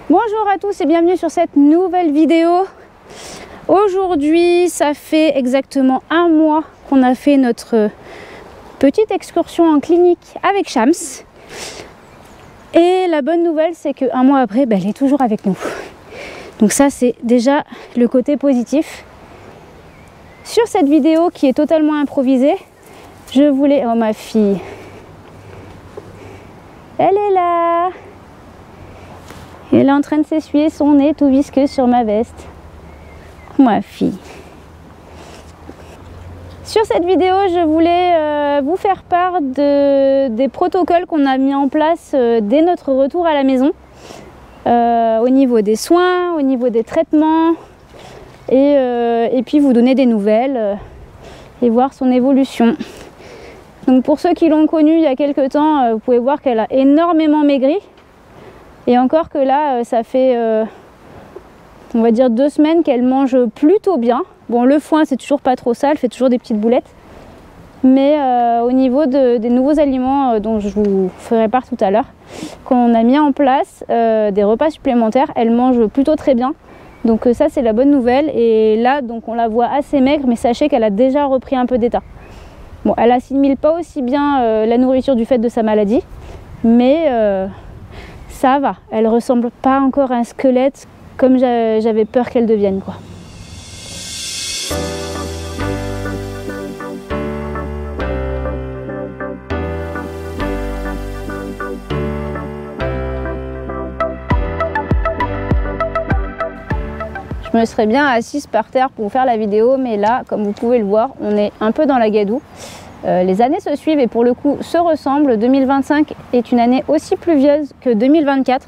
Bonjour à tous et bienvenue sur cette nouvelle vidéo. Aujourd'hui, ça fait exactement un mois qu'on a fait notre petite excursion en clinique avec Shams. Et la bonne nouvelle, c'est qu'un mois après, elle est toujours avec nous. Donc ça, c'est déjà le côté positif. Sur cette vidéo qui est totalement improvisée, je voulais... Oh ma fille, elle est là. Elle est en train de s'essuyer son nez tout visqueux sur ma veste. Ma fille. Sur cette vidéo, je voulais vous faire part des protocoles qu'on a mis en place dès notre retour à la maison. Au niveau des soins, au niveau des traitements. Et puis vous donner des nouvelles et voir son évolution. Donc pour ceux qui l'ont connue il y a quelques temps, vous pouvez voir qu'elle a énormément maigri. Et encore que là, ça fait, on va dire 2 semaines qu'elle mange plutôt bien. Bon, le foin, c'est toujours pas trop ça, elle fait toujours des petites boulettes. Mais au niveau des nouveaux aliments dont je vous ferai part tout à l'heure, qu'on a mis en place des repas supplémentaires, elle mange plutôt très bien. Donc ça, c'est la bonne nouvelle. Et là, donc, on la voit assez maigre, mais sachez qu'elle a déjà repris un peu d'état. Bon, elle assimile pas aussi bien la nourriture du fait de sa maladie, mais... ça va, elle ressemble pas encore à un squelette comme j'avais peur qu'elle devienne, quoi. Je me serais bien assise par terre pour faire la vidéo, mais là, comme vous pouvez le voir, on est un peu dans la gadoue. Les années se suivent et pour le coup se ressemblent. 2025 est une année aussi pluvieuse que 2024.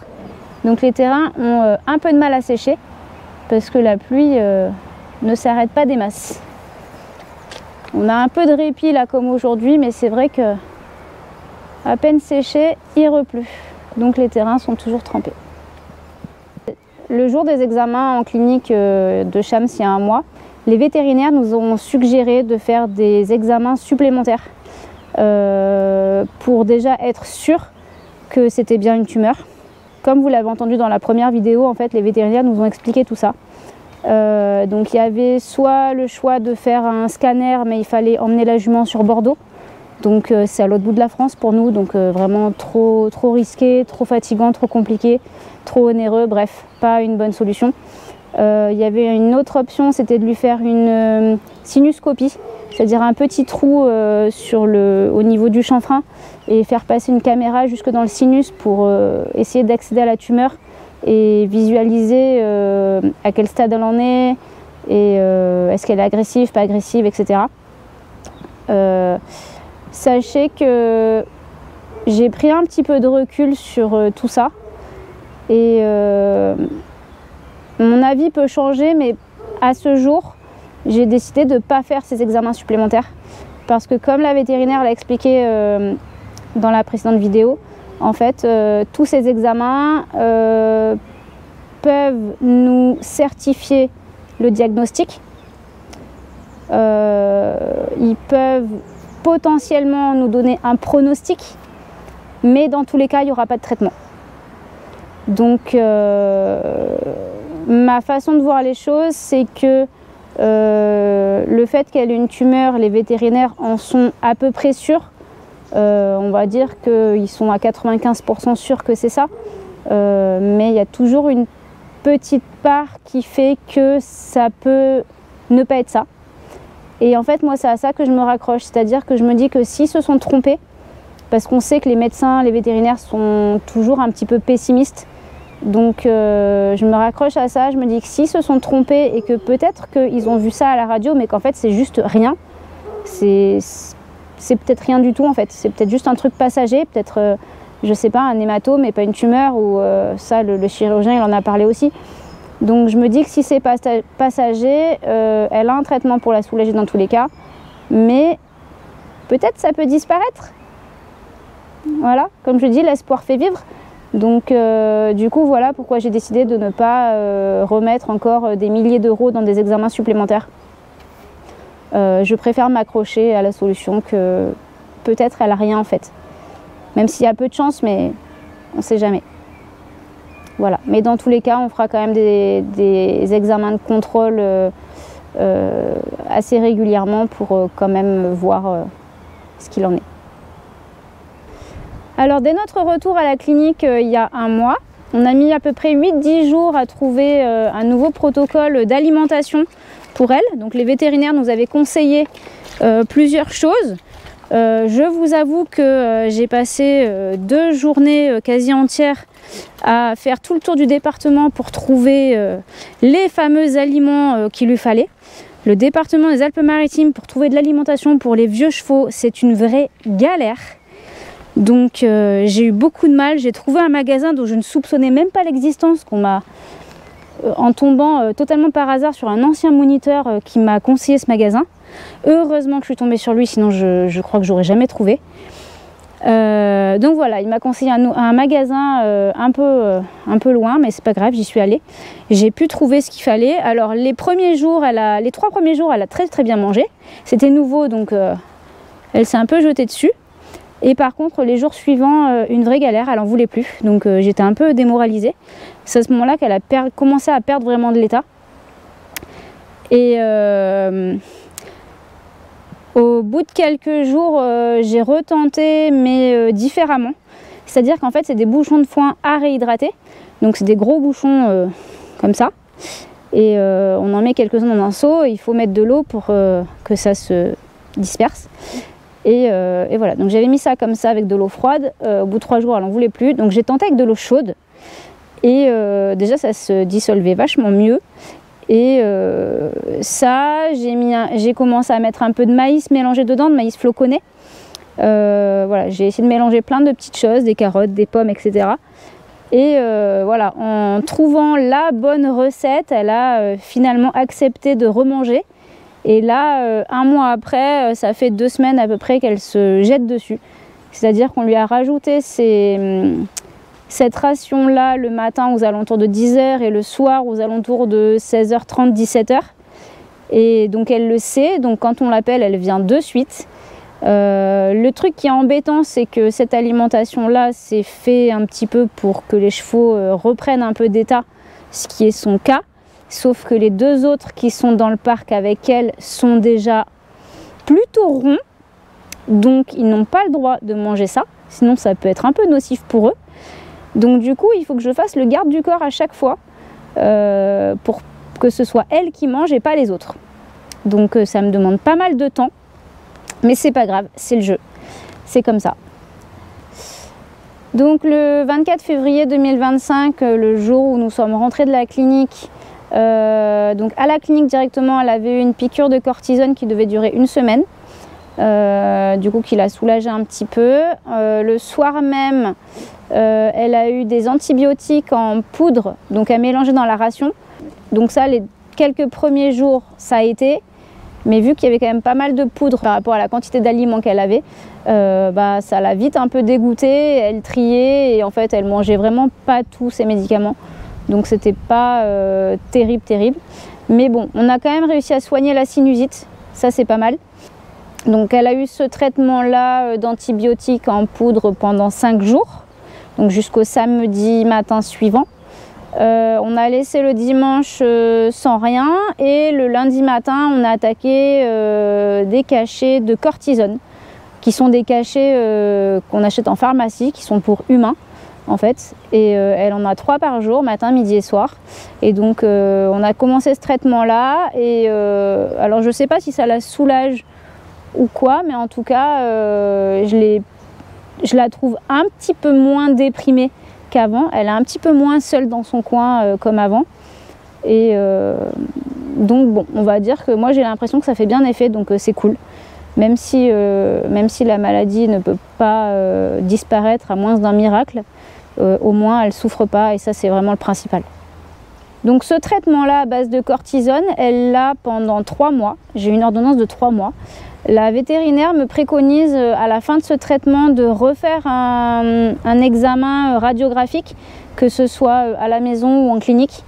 Donc les terrains ont un peu de mal à sécher parce que la pluie ne s'arrête pas des masses. On a un peu de répit là comme aujourd'hui, mais c'est vrai que à peine séché, il repleut. Donc les terrains sont toujours trempés. Le jour des examens en clinique de Shams il y a un mois, les vétérinaires nous ont suggéré de faire des examens supplémentaires pour déjà être sûr que c'était bien une tumeur. Comme vous l'avez entendu dans la première vidéo, en fait, les vétérinaires nous ont expliqué tout ça. Donc il y avait soit le choix de faire un scanner, mais il fallait emmener la jument sur Bordeaux. Donc c'est à l'autre bout de la France pour nous, donc vraiment trop risqué, trop fatigant, trop compliqué, trop onéreux, bref, pas une bonne solution. Il y avait une autre option, c'était de lui faire une sinuscopie, c'est-à-dire un petit trou au niveau du chanfrein et faire passer une caméra jusque dans le sinus pour essayer d'accéder à la tumeur et visualiser à quel stade elle en est et est-ce qu'elle est agressive, pas agressive, etc. Sachez que j'ai pris un petit peu de recul sur tout ça et mon avis peut changer, mais à ce jour, j'ai décidé de ne pas faire ces examens supplémentaires. Parce que comme la vétérinaire l'a expliqué dans la précédente vidéo, en fait, tous ces examens peuvent nous certifier le diagnostic. Ils peuvent potentiellement nous donner un pronostic, mais dans tous les cas, il n'y aura pas de traitement. Donc... ma façon de voir les choses, c'est que le fait qu'elle ait une tumeur, les vétérinaires en sont à peu près sûrs. On va dire qu'ils sont à 95% sûrs que c'est ça. Mais il y a toujours une petite part qui fait que ça peut ne pas être ça. Et en fait, moi, c'est à ça que je me raccroche. C'est-à-dire que je me dis que s'ils se sont trompés, parce qu'on sait que les médecins, les vétérinaires sont toujours un petit peu pessimistes. Donc je me raccroche à ça, je me dis que s'ils se sont trompés et que peut-être qu'ils ont vu ça à la radio mais qu'en fait c'est juste rien, c'est peut-être rien du tout en fait, c'est peut-être juste un truc passager, peut-être je sais pas, un hématome mais pas une tumeur ou ça le chirurgien il en a parlé aussi. Donc je me dis que si c'est passager, elle a un traitement pour la soulager dans tous les cas, mais peut-être ça peut disparaître. Voilà, comme je dis, l'espoir fait vivre. Donc du coup voilà pourquoi j'ai décidé de ne pas remettre encore des milliers d'euros dans des examens supplémentaires. Je préfère m'accrocher à la solution que peut-être elle n'a rien en fait. Même s'il y a peu de chance, mais on ne sait jamais. Voilà. Mais dans tous les cas, on fera quand même des examens de contrôle assez régulièrement pour quand même voir ce qu'il en est. Alors dès notre retour à la clinique il y a un mois, on a mis à peu près 8-10 jours à trouver un nouveau protocole d'alimentation pour elle. Donc les vétérinaires nous avaient conseillé plusieurs choses. Je vous avoue que j'ai passé 2 journées quasi entières à faire tout le tour du département pour trouver les fameux aliments qu'il lui fallait. Le département des Alpes-Maritimes, pour trouver de l'alimentation pour les vieux chevaux, c'est une vraie galère. Donc j'ai eu beaucoup de mal. J'ai trouvé un magasin dont je ne soupçonnais même pas l'existence, qu'on m'a, en tombant totalement par hasard sur un ancien moniteur qui m'a conseillé ce magasin. Heureusement que je suis tombée sur lui, sinon je crois que j'aurais jamais trouvé. Donc voilà, il m'a conseillé un magasin un peu loin, mais c'est pas grave, j'y suis allée. J'ai pu trouver ce qu'il fallait. Alors les 3 premiers jours, elle a très bien mangé. C'était nouveau, donc elle s'est un peu jetée dessus. Et par contre, les jours suivants, une vraie galère, elle en voulait plus. Donc j'étais un peu démoralisée. C'est à ce moment-là qu'elle a commencé à perdre vraiment de l'état. Et au bout de quelques jours, j'ai retenté, mais différemment. C'est-à-dire qu'en fait, c'est des bouchons de foin à réhydrater. Donc c'est des gros bouchons comme ça. Et on en met quelques-uns dans un seau. Il faut mettre de l'eau pour que ça se disperse. Et voilà, donc j'avais mis ça comme ça avec de l'eau froide. Au bout de 3 jours, elle n'en voulait plus. Donc j'ai tenté avec de l'eau chaude. Et déjà, ça se dissolvait vachement mieux. Et ça, j'ai commencé à mettre un peu de maïs mélangé dedans, de maïs floconné. Voilà, j'ai essayé de mélanger plein de petites choses, des carottes, des pommes, etc. Et voilà, en trouvant la bonne recette, elle a finalement accepté de remanger. Et là, un mois après, ça fait 2 semaines à peu près qu'elle se jette dessus. C'est-à-dire qu'on lui a rajouté cette ration-là le matin aux alentours de 10 h et le soir aux alentours de 16h30, 17h. Et donc elle le sait, donc quand on l'appelle, elle vient de suite. Le truc qui est embêtant, c'est que cette alimentation-là, c'est fait un petit peu pour que les chevaux reprennent un peu d'état, ce qui est son cas. Sauf que les 2 autres qui sont dans le parc avec elle sont déjà plutôt ronds. Donc ils n'ont pas le droit de manger ça. Sinon ça peut être un peu nocif pour eux. Donc du coup il faut que je fasse le garde du corps à chaque fois. Pour que ce soit elle qui mange et pas les autres. Donc ça me demande pas mal de temps. Mais c'est pas grave, c'est le jeu. C'est comme ça. Donc le 24 février 2025, le jour où nous sommes rentrés de la clinique, donc à la clinique directement, elle avait eu une piqûre de cortisone qui devait durer 1 semaine, du coup qui l'a soulagée un petit peu. Le soir même, elle a eu des antibiotiques en poudre, donc à mélanger dans la ration. Donc ça, les quelques premiers jours, ça a été, mais vu qu'il y avait quand même pas mal de poudre par rapport à la quantité d'aliments qu'elle avait, ça l'a vite un peu dégoûtée. Elle triait et en fait elle mangeait vraiment pas tous ses médicaments. Donc c'était pas terrible. Mais bon, on a quand même réussi à soigner la sinusite, ça c'est pas mal. Donc elle a eu ce traitement-là d'antibiotiques en poudre pendant 5 jours, donc jusqu'au samedi matin suivant. On a laissé le dimanche sans rien et le lundi matin on a attaqué des cachets de cortisone, qui sont des cachets qu'on achète en pharmacie, qui sont pour humains en fait, et elle en a 3 par jour, matin, midi et soir. Et donc on a commencé ce traitement là et alors je sais pas si ça la soulage ou quoi, mais en tout cas je la trouve un petit peu moins déprimée qu'avant. Elle est un petit peu moins seule dans son coin comme avant. Et donc bon, on va dire que moi j'ai l'impression que ça fait bien effet, donc c'est cool. Même si la maladie ne peut pas disparaître à moins d'un miracle, au moins elle souffre pas et ça c'est vraiment le principal. Donc ce traitement-là à base de cortisone, elle l'a pendant 3 mois. J'ai une ordonnance de 3 mois. La vétérinaire me préconise à la fin de ce traitement de refaire un examen radiographique, que ce soit à la maison ou en clinique,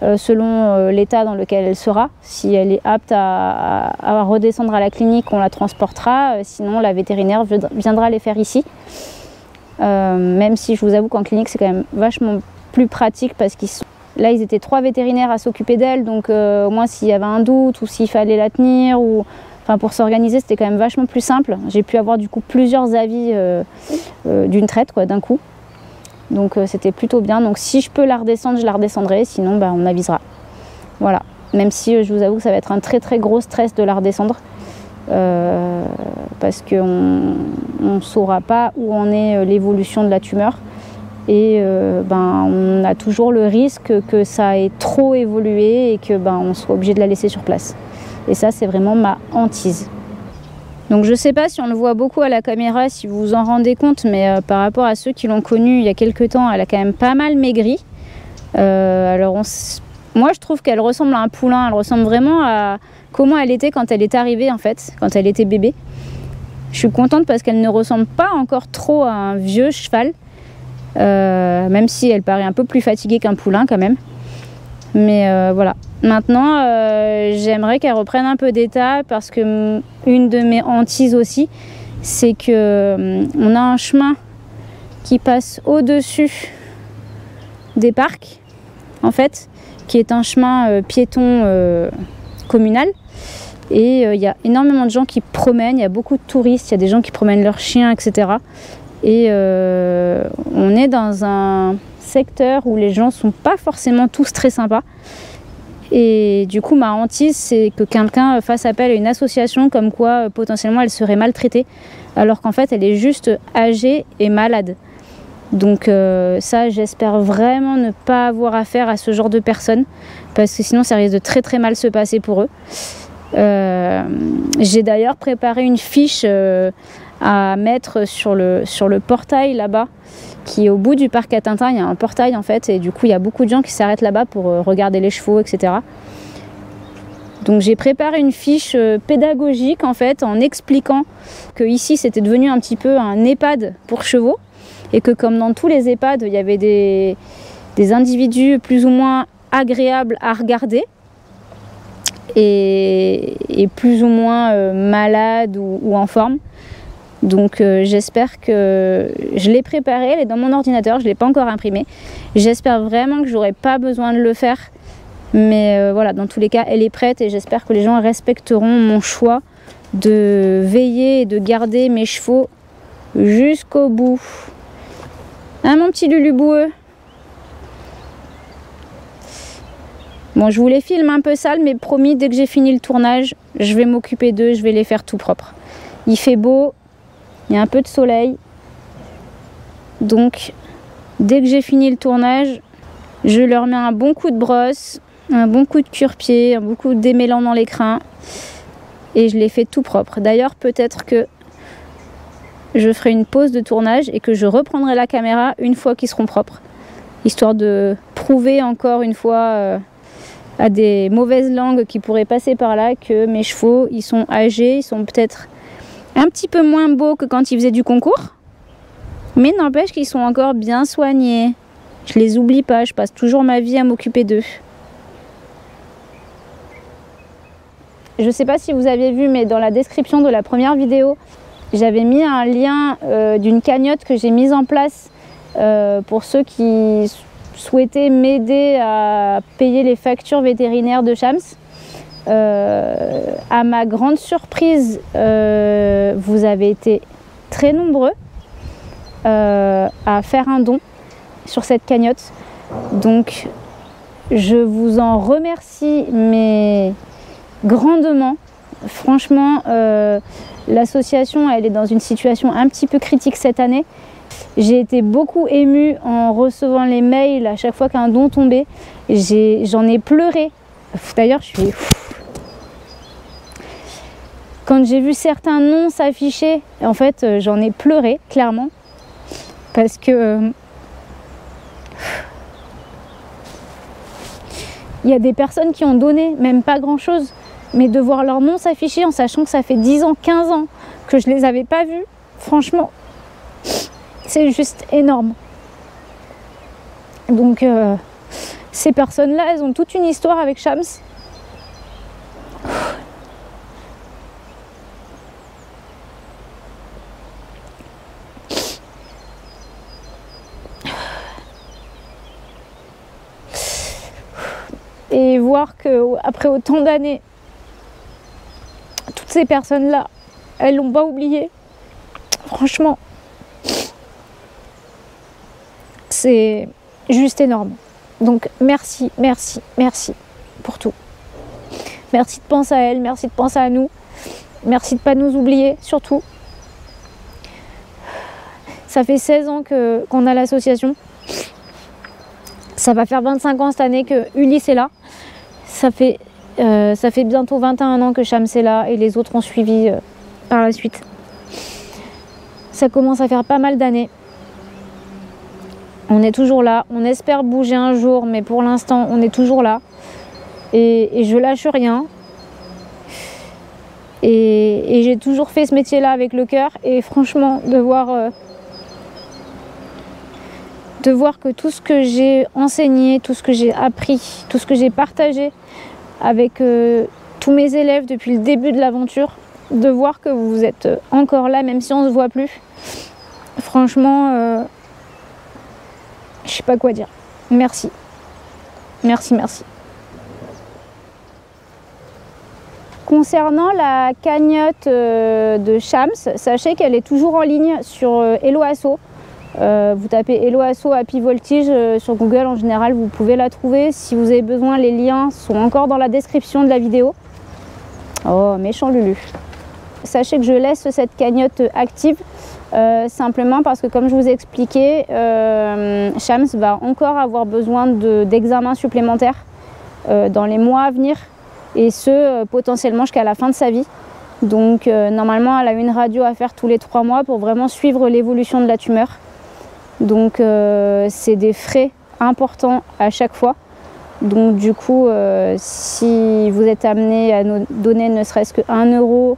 selon l'état dans lequel elle sera. Si elle est apte à redescendre à la clinique, on la transportera. Sinon, la vétérinaire viendra les faire ici. Même si je vous avoue qu'en clinique, c'est quand même vachement plus pratique parce qu'ils sont... Là, ils étaient 3 vétérinaires à s'occuper d'elle, donc au moins s'il y avait un doute ou s'il fallait la tenir, ou enfin pour s'organiser, c'était quand même vachement plus simple. J'ai pu avoir du coup plusieurs avis d'une traite, quoi, d'un coup. Donc c'était plutôt bien. Donc si je peux la redescendre, je la redescendrai, sinon bah, on avisera. Voilà. Même si je vous avoue que ça va être un très très gros stress de la redescendre. Parce qu'on ne saura pas où en est l'évolution de la tumeur. Et on a toujours le risque que ça ait trop évolué et que on soit obligé de la laisser sur place. Et ça, c'est vraiment ma hantise. Donc je ne sais pas si on le voit beaucoup à la caméra, si vous vous en rendez compte, mais par rapport à ceux qui l'ont connue il y a quelques temps, elle a quand même pas mal maigri. Moi, je trouve qu'elle ressemble à un poulain. Elle ressemble vraiment à comment elle était quand elle est arrivée, en fait, quand elle était bébé. Je suis contente parce qu'elle ne ressemble pas encore trop à un vieux cheval. Même si elle paraît un peu plus fatiguée qu'un poulain quand même. Mais voilà. Maintenant, j'aimerais qu'elle reprenne un peu d'état parce que une de mes hantises aussi, c'est que on a un chemin qui passe au-dessus des parcs, en fait, qui est un chemin piéton communal. Et il y a énormément de gens qui promènent, il y a beaucoup de touristes, il y a des gens qui promènent leurs chiens, etc. Et on est dans un secteur où les gens ne sont pas forcément tous très sympas. Et du coup, ma hantise, c'est que quelqu'un fasse appel à une association comme quoi potentiellement elle serait maltraitée, alors qu'en fait elle est juste âgée et malade. Donc ça, j'espère vraiment ne pas avoir affaire à ce genre de personnes, parce que sinon ça risque de très très mal se passer pour eux. J'ai d'ailleurs préparé une fiche à mettre sur le portail là-bas, qui est au bout du parc à Tintin. Il y a un portail en fait, et du coup il y a beaucoup de gens qui s'arrêtent là-bas pour regarder les chevaux, etc. Donc j'ai préparé une fiche pédagogique en fait, en expliquant que ici c'était devenu un petit peu un EHPAD pour chevaux, et que comme dans tous les EHPAD, il y avait des individus plus ou moins agréables à regarder, et plus ou moins malades ou en forme. Donc j'espère que je l'ai préparée, elle est dans mon ordinateur, je ne l'ai pas encore imprimée. J'espère vraiment que j'aurai pas besoin de le faire. Mais voilà, dans tous les cas, elle est prête et j'espère que les gens respecteront mon choix de veiller et de garder mes chevaux jusqu'au bout. Hein, mon petit Lulu boueux? Bon, je vous les filme un peu sales, mais promis, dès que j'ai fini le tournage, je vais m'occuper d'eux, je vais les faire tout propre. Il fait beau, il y a un peu de soleil. Donc, dès que j'ai fini le tournage, je leur mets un bon coup de brosse, un bon coup de cure-pied, un bon coup de démêlant dans les crins. Et je les fais tout propre. D'ailleurs, peut-être que je ferai une pause de tournage et que je reprendrai la caméra une fois qu'ils seront propres. Histoire de prouver encore une fois à des mauvaises langues qui pourraient passer par là que mes chevaux, ils sont âgés, ils sont peut-être un petit peu moins beaux que quand ils faisaient du concours. Mais n'empêche qu'ils sont encore bien soignés. Je les oublie pas, je passe toujours ma vie à m'occuper d'eux. Je ne sais pas si vous aviez vu, mais dans la description de la première vidéo, j'avais mis un lien d'une cagnotte que j'ai mise en place pour ceux qui souhaitaient m'aider à payer les factures vétérinaires de Shams. À ma grande surprise, vous avez été très nombreux à faire un don sur cette cagnotte. Donc je vous en remercie, mais grandement. Franchement, l'association, elle est dans une situation un petit peu critique cette année. J'ai été beaucoup émue en recevant les mails à chaque fois qu'un don tombait. J'en ai pleuré. D'ailleurs, je suis... Quand j'ai vu certains noms s'afficher, en fait, j'en ai pleuré, clairement. Parce que... il y a des personnes qui ont donné, même pas grand-chose. Mais de voir leur nom s'afficher en sachant que ça fait 10 ans, 15 ans que je ne les avais pas vus, franchement, c'est juste énorme. Donc, ces personnes-là, elles ont toute une histoire avec Shams. Et voir qu'après autant d'années, toutes ces personnes-là, elles l'ont pas oublié. Franchement, c'est juste énorme. Donc merci, merci, merci pour tout. Merci de penser à elles, merci de penser à nous. Merci de ne pas nous oublier, surtout. Ça fait 16 ans qu'on a l'association. Ça va faire 25 ans cette année que Ulysse est là. Ça fait bientôt 21 ans que Shams est là et les autres ont suivi par la suite. Ça commence à faire pas mal d'années. On est toujours là. On espère bouger un jour, mais pour l'instant, on est toujours là. Et je lâche rien. Et j'ai toujours fait ce métier-là avec le cœur. Et franchement, de voir que tout ce que j'ai enseigné, tout ce que j'ai appris, tout ce que j'ai partagé avec tous mes élèves depuis le début de l'aventure, de voir que vous êtes encore là, même si on ne se voit plus. Franchement, je sais pas quoi dire. Merci. Merci, merci. Concernant la cagnotte de Shams, sachez qu'elle est toujours en ligne sur Hello Asso. Vous tapez Hello Asso Happy Voltige sur Google, en général vous pouvez la trouver. Si vous avez besoin, les liens sont encore dans la description de la vidéo. Oh, méchant Lulu. Sachez que je laisse cette cagnotte active simplement parce que, comme je vous ai expliqué, Shams va encore avoir besoin d'examens supplémentaires dans les mois à venir, et ce potentiellement jusqu'à la fin de sa vie. Donc normalement elle a une radio à faire tous les 3 mois pour vraiment suivre l'évolution de la tumeur. Donc c'est des frais importants à chaque fois. Donc du coup si vous êtes amené à nous donner ne serait-ce que 1 euro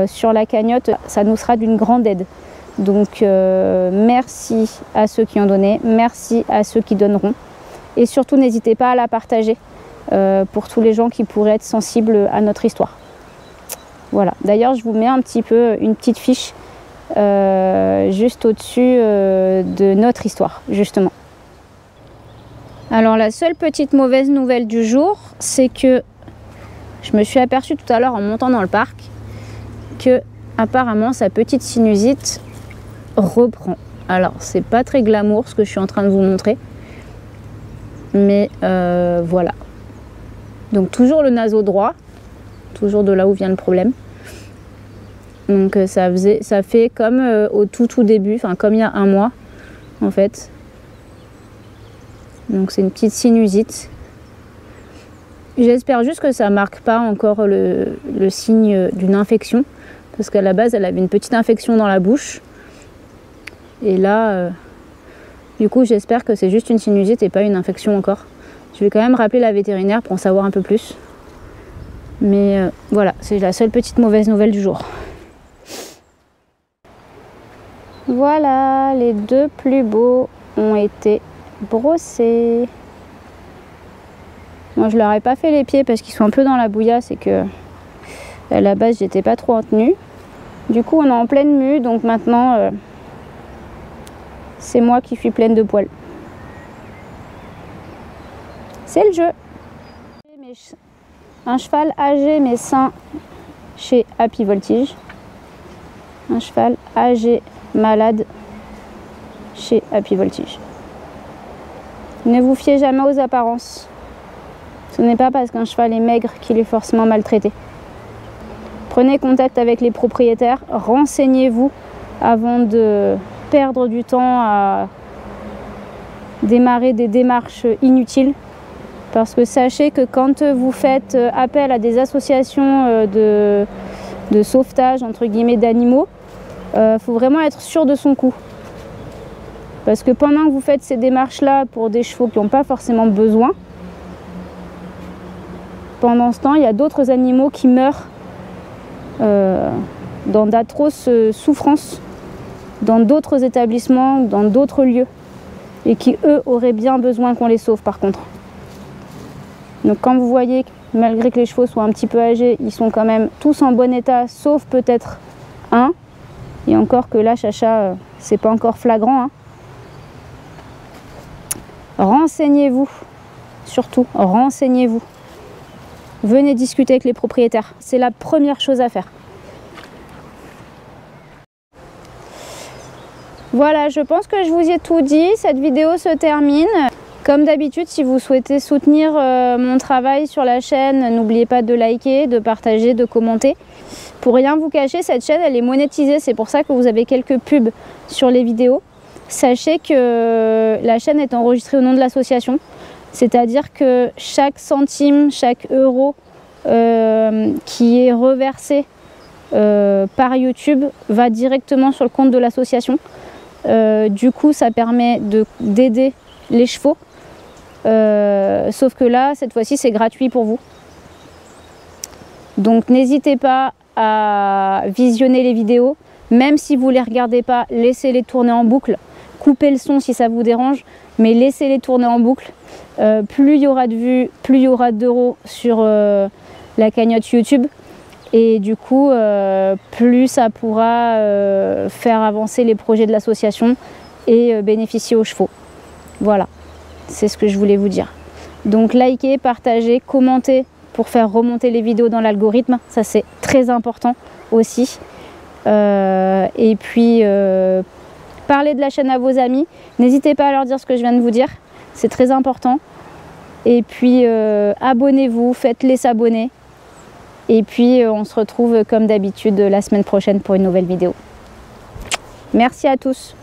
sur la cagnotte, ça nous sera d'une grande aide. Donc merci à ceux qui ont donné, merci à ceux qui donneront. Et surtout n'hésitez pas à la partager pour tous les gens qui pourraient être sensibles à notre histoire. Voilà, d'ailleurs je vous mets un petit peu une petite fiche juste au-dessus de notre histoire, justement. Alors la seule petite mauvaise nouvelle du jour, c'est que je me suis aperçue tout à l'heure en montant dans le parc que apparemment sa petite sinusite reprend. Alors c'est pas très glamour ce que je suis en train de vous montrer, mais voilà. Donc toujours le naseau droit, toujours de là où vient le problème. Donc ça fait comme au tout début, enfin comme il y a 1 mois en fait. Donc c'est une petite sinusite. J'espère juste que ça marque pas encore le signe d'une infection, parce qu'à la base elle avait une petite infection dans la bouche. Et là, du coup j'espère que c'est juste une sinusite et pas une infection encore. Je vais quand même rappeler la vétérinaire pour en savoir un peu plus. Mais voilà, c'est la seule petite mauvaise nouvelle du jour. Voilà, les 2 plus beaux ont été brossés. Moi je leur ai pas fait les pieds parce qu'ils sont un peu dans la bouillasse et que à la base j'étais pas trop en tenue. Du coup on est en pleine mue, donc maintenant c'est moi qui suis pleine de poils. C'est le jeu. Un cheval âgé mais sain chez Happy Voltige. Un cheval âgé malade chez Happy Voltige. Ne vous fiez jamais aux apparences. Ce n'est pas parce qu'un cheval est maigre qu'il est forcément maltraité. Prenez contact avec les propriétaires, renseignez-vous avant de perdre du temps à démarrer des démarches inutiles. Parce que sachez que quand vous faites appel à des associations de sauvetage entre guillemets d'animaux, faut vraiment être sûr de son coup. Parce que pendant que vous faites ces démarches-là pour des chevaux qui n'ont pas forcément besoin, pendant ce temps, il y a d'autres animaux qui meurent dans d'atroces souffrances, dans d'autres établissements, dans d'autres lieux, et qui, eux, auraient bien besoin qu'on les sauve par contre. Donc quand vous voyez que malgré que les chevaux soient un petit peu âgés, ils sont quand même tous en bon état, sauf peut-être un, et encore que là, Chacha, c'est pas encore flagrant, hein. Renseignez-vous surtout, renseignez-vous. Venez discuter avec les propriétaires. C'est la première chose à faire. Voilà, je pense que je vous ai tout dit. Cette vidéo se termine. Comme d'habitude, si vous souhaitez soutenir mon travail sur la chaîne, n'oubliez pas de liker, de partager, de commenter. Pour rien vous cacher, cette chaîne, elle est monétisée. C'est pour ça que vous avez quelques pubs sur les vidéos. Sachez que la chaîne est enregistrée au nom de l'association. C'est-à-dire que chaque centime, chaque euro qui est reversé par YouTube va directement sur le compte de l'association. Du coup, ça permet d'aider les chevaux. Sauf que là, cette fois-ci, c'est gratuit pour vous. Donc, n'hésitez pas à visionner les vidéos. Même si vous ne les regardez pas, laissez-les tourner en boucle. Coupez le son si ça vous dérange, mais laissez-les tourner en boucle. Plus il y aura de vues, plus il y aura d'euros sur la cagnotte YouTube. Et du coup, plus ça pourra faire avancer les projets de l'association et bénéficier aux chevaux. Voilà, c'est ce que je voulais vous dire. Donc likez, partagez, commentez pour faire remonter les vidéos dans l'algorithme. Ça, c'est très important aussi. Et puis, parlez de la chaîne à vos amis. N'hésitez pas à leur dire ce que je viens de vous dire. C'est très important. Et puis, abonnez-vous, faites-les s'abonner. Et puis, on se retrouve comme d'habitude la semaine prochaine pour une nouvelle vidéo. Merci à tous.